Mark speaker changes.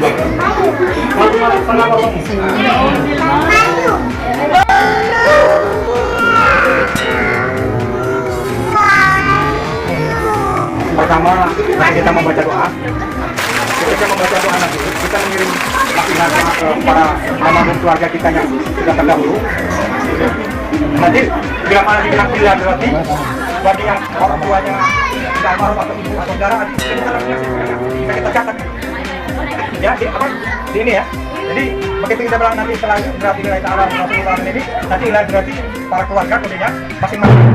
Speaker 1: Pertama, kita membaca doa. Ketika membaca doa nanti, kita mengirim laki-laki ke para almarhum keluarga kita yang sudah terdahulu. Nanti bila mana dibilang pilihan berarti bagi yang orang tuanya tidak almarhum atau ibu atau saudara, bisa kita catat. Ya, di ini ya. Jadi begitu kita bilang nanti setelah berarti nilai ta'ala Rasulullah ini, nanti berarti para keluarga kodenya masing-masing.